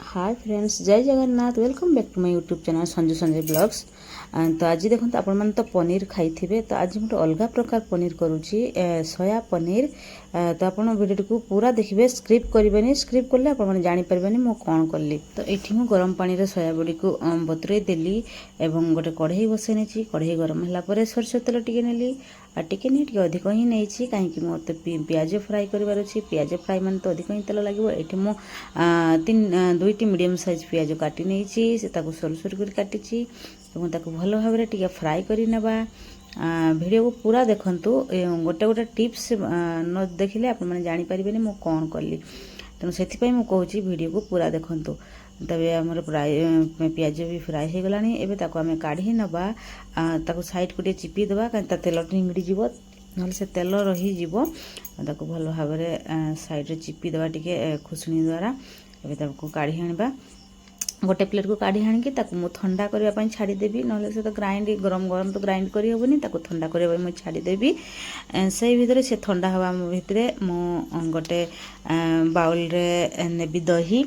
Hi friends, Jai Jagannath. Welcome back to my YouTube channel Sanju Sanjay blogs. तो आज देखो आपण मैंने तो पनीर खाई थे। तो आज गोटे अलग प्रकार पनीर करुच्ची, सोया पनीर। तो आप वीडियो को पूरा देखिए, स्क्रिप्ट करेंगे। स्क्रिप्ट कले आपने जानीपारे मु कौन कली। तो ये मुझे गरम पानी रे सोया बड़ी को बतुरे देली एवं गोटे कढ़ई बसई नहीं। कढ़ई गरम है सोरष तेल टी नेली आ टिके नहीं टे अधिक ही नहीं कहीं मत पियाज फ्राए करार अच्छी। पियाज फ्राए मान तो अधिक ही तेल लगे। ये मुझे दुईटी मीडियम साइज पियाज काटी नहीं सरू सरू कर काटी भल भाव टे फ्राए करने। वीडियो को पूरा देखु। गोटे गोटे टिप्स न देखिले आप जानीपारे मु कौन कली। तेणु से मुझे वीडियो को पूरा देखु। तबे आमर फ्राए पियाज भी फ्राए हो गला। एवं आम काढ़ी नवा साइड को चिपी देवा कहीं तेल निंगड़ी जीव ना से तेल रही भल भाव साइड चिपी देवा टे खुशणी द्वारा। एवं काढ़ी आनिबा गोटे प्लेट को काढ़ी आनिकी मुझे ठंडा करने छाड़देवी। ना से तो ग्राइंड गरम गरम तो ग्राइंड करहबनी ठंडा करने मुझे छाड़देवी। से भितर से ठंडा हवा भितर मु गोटे बाउल रे नेबी दही।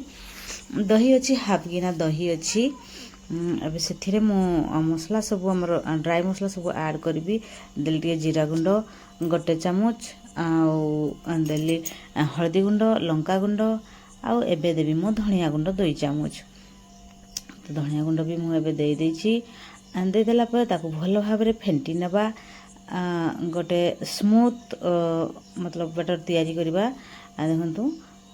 दही अच्छी हाफ गिना दही अच्छी। अब से मसला सब आमर ड्राई मसला सब ऐड करी। देली टे जीरा गुंड गोटे चामच आली हलदी गुंड लंका गुंड आउ एबे देवी मो धनिया गुंड 2 चामच। तो धनिया गुंड भी मुझे देदेला भल भाव फेंटी नवा। गोटे स्मूथ मतलब बैटर तैयारी करवा। देखु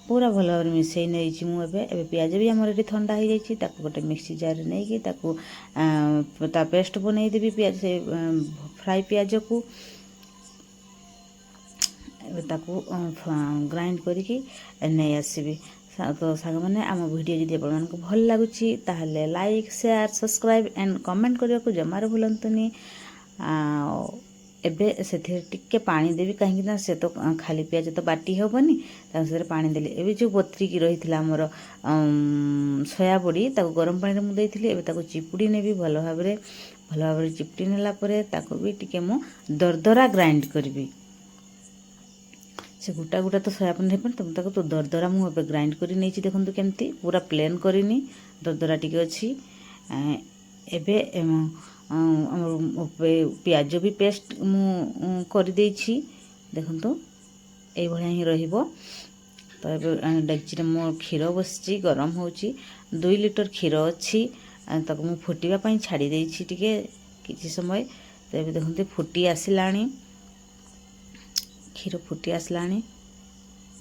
पूरा भल भाव मिसई नहीं मुझे। पियाज भी आमर ये ठंडा हो जाए। गोटे मिक्सी जार नहीं ता पेस्ट बनईदेवी पियाज से फ्राए पियाज को ग्राइंड करके नहीं आसबि। तो सांग मैंने आम वीडियो जब आपको भल लगुच like share subscribe and comment करने को जमार भूलतुनि। एबे से टिके पानी देवी कहीं से तो खाली पियाज तो बाटी हेनी से पानी देली। एबे जो बतरिकी रही आमर सोया बड़ी गरम पानी में मुझे चिपुड़ी नेबी भल भाव चिपुड़ी नेलापर भी टिके मु दरदरा ग्राइंड करी। से गोटा गोटा तो सोया पनीर है तुम तो दरदरा मुझे ग्राइंड कर नहीं। देखो केमती पूरा प्लेन करनी दरदरा टी अच्छी। एबे पियाज भी पेस्ट मु कर देखु ये ही रहिबो। तो ये डेक्ची मो क्षीर बस गरम हो 2 लीटर क्षीर अच्छी। तक मु फुटापी छाड़ी देछि किसी समय। तो ये देखते फुटी आसला क्षीर फुटी आसला।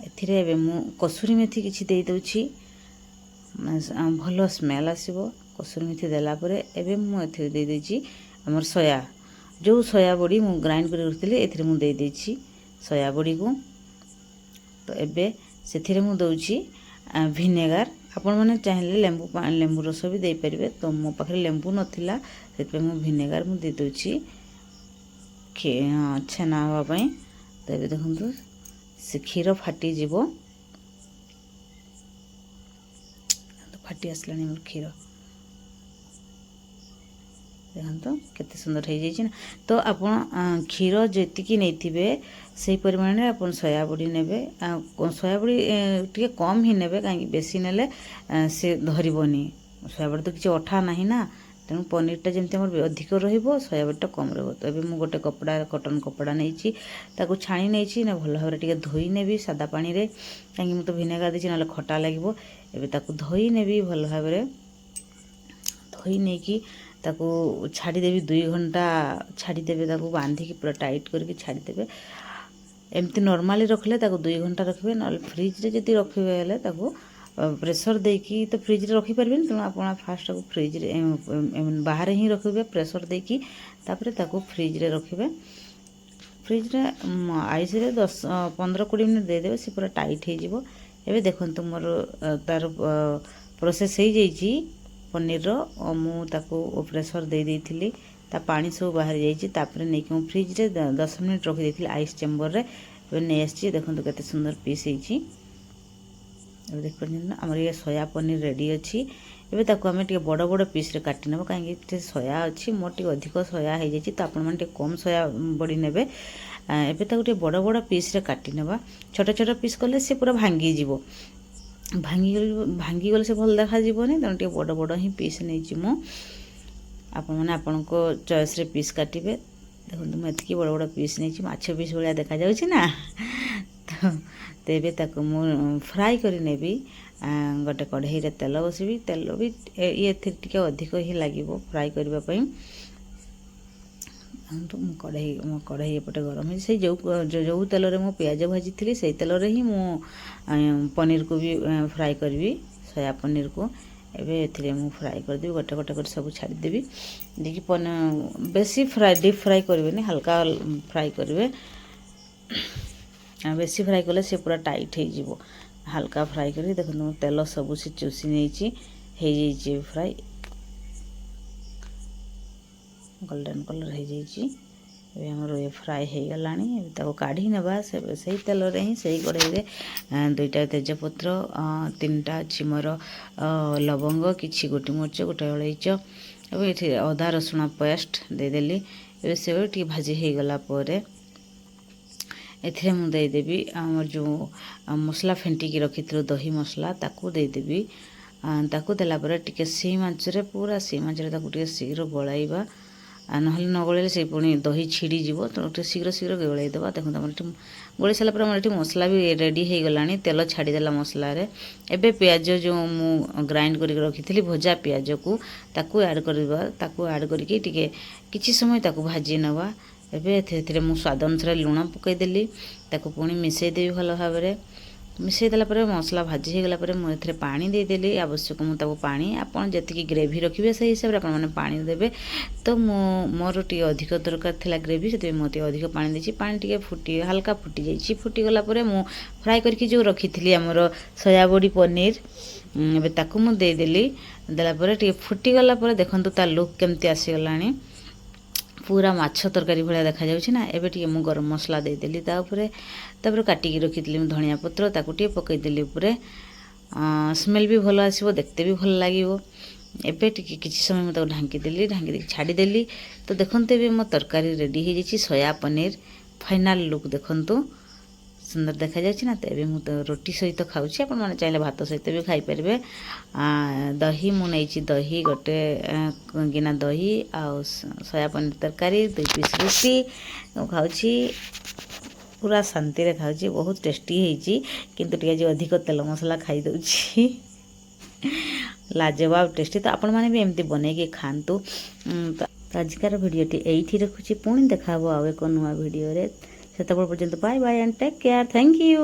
एथिरे मु कसूरी मेथी किछि दे दउछि भल स्मेल आसीबो। कसूरी मेथी देलापर एबे मु एथिरे दे देछि हमर सोया जो सोया बड़ी मु ग्राइंड कर रखिली एथिरे मु दे देछि सोया बड़ी को। तो एबे सेथिरे मु दउछि विनेगार। आपण माने चाहिले लेंबू रस भी दे परिबे। तो मो पाखरे लेंबू नथिला सेते मु विनेगार मु दे दउछि छेना हवा पई। तो ये देखो से क्षीर फाटी जीव। तो फाटी आसला मोर क्षीर देखो केते सुंदर हो जाए। तो आप क्षीर जी नहीं से परिमाण में आप सोया बड़ी ने। सोया बड़ी टे कम ही ने कहीं बेसी नेले से धरबनी। सोया बड़ी तो किसी अठा ना ना तेणु पनीरटा जमी आम अधिक रोया बड़ीटा कम रहा। तो ये मुझे गोटे कपड़ा कटन कपड़ा नहीं छाणी नहीं ना भल भाव धोई नेबी सादा पानी रे कहीं मुझे विनेगार देती ना खटा लगे। एवं धोई नेबी भल भाव धोई नहीं कि छाड़देवी 2 घंटा छाड़देवे बांधिकी पूरा टाइट करके छाड़देवे। एमती नॉर्मली रखले 2 घंटा रखिए ना फ्रिज रे जदि रखिए प्रेसर देकी तो फ्रिज रे रखिपारे। तेणु आप फास्ट फ्रिज रे बाहर ही रखिए प्रेसर देकी फ्रिज रे रखिए। फ्रिज रे आइस रे 10-15-20 मिनट देदेवे से पूरा टाइट हो। एबे देखंतु मोर तार प्रोसेस हो जाइए पनीर मु प्रेसर दे देइथिली ता पानी सब बाहर जाइए। नहीं कि फ्रिज रे 10 मिनट रखी देइथिली आइस चेम्बर रे। नहीं आसी देखो केते सुंदर पीस होइछि। देख आमर ये सोया पनीर रेडी अच्छी। एबे आम टे बड़ बड़ पीस रे काटी नेब कहीं सोया अच्छी मोर टे अधिक सोया हो जाए। तो आपण कम सोया बड़ी ने। एबे टे बड़ बड़ पीस रे काटी नेबा। छोट छोट पीस कले से पूरा भांगी जीवो। ଭାଙ୍ଗିଗଲେ ସେ ଭଲ ଦେଖାଯିବନି, ତେଣୁ ଟିକେ ବଡ଼ ବଡ଼ ହିଁ ପିସ୍ ନେଇଛି ମୁଁ। ଆପଣମାନେ ଆପଣଙ୍କ ଚଏସ୍ରେ ପିସ୍ କାଟିବେ। ଦେଖନ୍ତୁ ମୁଁ ଏତିକି ବଡ଼ ବଡ଼ ପିସ୍ ନେଇଛି, ମାଛ ପିସ୍ ଭଳିଆ ଦେଖାଯାଉଛି ନା। ତ ଏବେ ତାକୁ ମୁଁ ଫ୍ରାଏ କରି ନେବି। ଗୋଟେ କଢ଼େଇରେ ତେଲ ବସିବି, ତେଲ ବି ଏଥିରେ ଟିକେ ଅଧିକ ହିଁ ଲାଗିବ ଫ୍ରାଏ କରିବା ପାଇଁ। ମୋ କଢ଼େଇ ଏପଟେ ଗରମ ହେଇଛି, ସେଇ ଯେଉଁ ତେଲରେ ମୁଁ ପିଆଜ ଭାଜିଥିଲି ସେଇ ତେଲରେ ହିଁ ମୁଁ ପନିରକୁ ବି ଫ୍ରାଏ କରିବି, ସୋୟା ପନିରକୁ। ଏବେ ଏଥିରେ ମୁଁ ଫ୍ରାଏ କରିଦେବି, ଗୋଟେ ଗୋଟେ କରି ସବୁ ଛାଡ଼ିଦେବି। ଦେଇକି ବେଶୀ ଡିପ୍ ଫ୍ରାଏ କରିବେନି, ହାଲକା ଫ୍ରାଏ କରିବେ। ବେଶୀ ଫ୍ରାଏ କଲେ ସେ ପୁରା ଟାଇଟ୍ ହେଇଯିବ। ହାଲକା ଫ୍ରାଏ କରିକି ଦେଖନ୍ତୁ ମୁଁ ତେଲ ସବୁ ସେ ଚୁଷି ନେଇଛି, ହେଇଯାଇଛି ଫ୍ରାଏ, ଗୋଲ୍ଡେନ୍ କଲର୍ ହେଇଯାଇଛି। ଏବେ ଆମର ଫ୍ରାଏ ହେଇଗଲାଣି। ଏବେ ତାକୁ କାଢ଼ି ନେବା। ସେଇ ତେଲରେ ହିଁ ସେଇ କଢ଼େଇରେ 2ଟା ତେଜପତ୍ର, 3ଟା ଅଛି ମୋର ଲବଙ୍ଗ, କିଛି ଗୋଟିମରିଚ, ଗୋଟେ ଅଳେଇଚ, ଏବେ ଏଠି ଅଦା ରସୁଣ ପେଷ୍ଟ ଦେଇଦେଲି। ଏବେ ସେ ଟିକେ ଭାଜି ହେଇଗଲା ପରେ ଏଥିରେ ମୁଁ ଦେଇଦେବି ଆମର ଯେଉଁ ମସଲା ଫେଣ୍ଟିକି ରଖିଥିଲୁ ଦହି ମସଲା, ତାକୁ ଦେଇଦେବି। ତାକୁ ଦେଲା ପରେ ଟିକେ ସିମ୍ ଆଞ୍ଚରେ, ପୁରା ସିମ୍ ଆଞ୍ଚରେ ତାକୁ ଟିକେ ଶୀଘ୍ର ଗୋଳାଇବା। ନହେଲେ ନ ଗୋଳେଇଲେ ସେ ପୁଣି ଦହି ଛିଡ଼ିଯିବ, ତେଣୁ ଟିକେ ଶୀଘ୍ର ଗୋଳେଇ ଦେବା। ଦେଖନ୍ତୁ ଆମର ଏଠି ଗୋଳେଇ ସାରିଲା ପରେ ଆମର ଏଠି ମସଲା ବି ରେଡ଼ି ହେଇଗଲାଣି, ତେଲ ଛାଡ଼ିଦେଲା ମସଲାରେ। ଏବେ ପିଆଜ ଯେଉଁ ମୁଁ ଗ୍ରାଇଣ୍ଡ କରିକି ରଖିଥିଲି ଭଜା ପିଆଜକୁ ତାକୁ ଆଡ଼୍ କରିବା। ତାକୁ ଆଡ଼୍ କରିକି ଟିକେ କିଛି ସମୟ ତାକୁ ଭାଜି ନେବା। ଏବେ ଏଥିରେ ମୁଁ ସ୍ୱାଦ ଅନୁସାରେ ଲୁଣ ପକାଇଦେଲି, ତାକୁ ପୁଣି ମିଶାଇଦେବି ଭଲ ଭାବରେ। ମିଶାଇ ଦେଲା ପରେ ମସଲା ଭାଜି ହେଇଗଲା ପରେ ମୁଁ ଏଥିରେ ପାଣି ଦେଇଦେଲି। ଆବଶ୍ୟକ ମୁଁ ତାକୁ ପାଣି, ଆପଣ ଯେତିକି ଗ୍ରେଭି ରଖିବେ ସେଇ ହିସାବରେ ଆପଣମାନେ ପାଣି ଦେବେ। ତ ମୋର ଟିକେ ଅଧିକ ଦରକାର ଥିଲା ଗ୍ରେଭି, ସେଥିପାଇଁ ମୁଁ ଟିକେ ଅଧିକ ପାଣି ଦେଇଛି। ପାଣି ଟିକେ ହାଲକା ଫୁଟିଯାଇଛି। ଫୁଟିଗଲା ପରେ ମୁଁ ଫ୍ରାଏ କରିକି ଯେଉଁ ରଖିଥିଲି ଆମର ସୋୟାବଡ଼ି ପନିର, ଏବେ ତାକୁ ମୁଁ ଦେଇଦେଲି। ଦେଲା ପରେ ଟିକେ ଫୁଟିଗଲା ପରେ ଦେଖନ୍ତୁ ତା ଲୁକ୍ କେମିତି ଆସିଗଲାଣି, ପୁରା ମାଛ ତରକାରୀ ଭଳିଆ ଦେଖାଯାଉଛି ନା। ଏବେ ଟିକେ ମୁଁ ଗରମ ମସଲା ଦେଇଦେଲି ତା ଉପରେ, ତାପରେ କାଟିକି ରଖିଥିଲି ମୁଁ ଧନିଆ ପତ୍ର, ତାକୁ ଟିକେ ପକାଇଦେଲି ଉପରେ। ସ୍ମେଲ୍ ବି ଭଲ ଆସିବ, ଦେଖତେ ବି ଭଲ ଲାଗିବ। ଏବେ ଟିକେ କିଛି ସମୟ ମୁଁ ତାକୁ ଢାଙ୍କି ଦେଇକି ଛାଡ଼ିଦେଲି। ତ ଦେଖନ୍ତୁ ଏବେ ମୋ ତରକାରୀ ରେଡ଼ି ହେଇଯାଇଛି, ସୋୟା ପନିର। ଫାଇନାଲ୍ ଲୁକ୍ ଦେଖନ୍ତୁ, ସୁନ୍ଦର ଦେଖାଯାଉଛି ନା। ତ ଏବେ ମୁଁ ତ ରୁଟି ସହିତ ଖାଉଛି, ଆପଣମାନେ ଚାହିଁଲେ ଭାତ ସହିତ ବି ଖାଇପାରିବେ। ଦହି ମୁଁ ନେଇଛି, ଦହି ଗୋଟେ ଗିନା ଦହି ଆଉ ସୋୟା ପନିର ତରକାରୀ, 2 ପିସ୍ ରୁଟି ମୁଁ ଖାଉଛି। ପୁରା ଶାନ୍ତିରେ ଖାଉଛି, ବହୁତ ଟେଷ୍ଟି ହେଇଛି। କିନ୍ତୁ ଟିକେ ଆଜି ଅଧିକ ତେଲ ମସଲା ଖାଇଦେଉଛି। ଲାଜବାବ ଟେଷ୍ଟି। ତ ଆପଣମାନେ ବି ଏମିତି ବନେଇକି ଖାଆନ୍ତୁ। ତ ଆଜିକାର ଭିଡ଼ିଓଟି ଏଇଠି ରଖୁଛି, ପୁଣି ଦେଖା ହେବ ଆଉ ଏକ ନୂଆ ଭିଡ଼ିଓରେ। ସେତେବେଳେ ପର୍ଯ୍ୟନ୍ତ bye bye and take care. Thank you.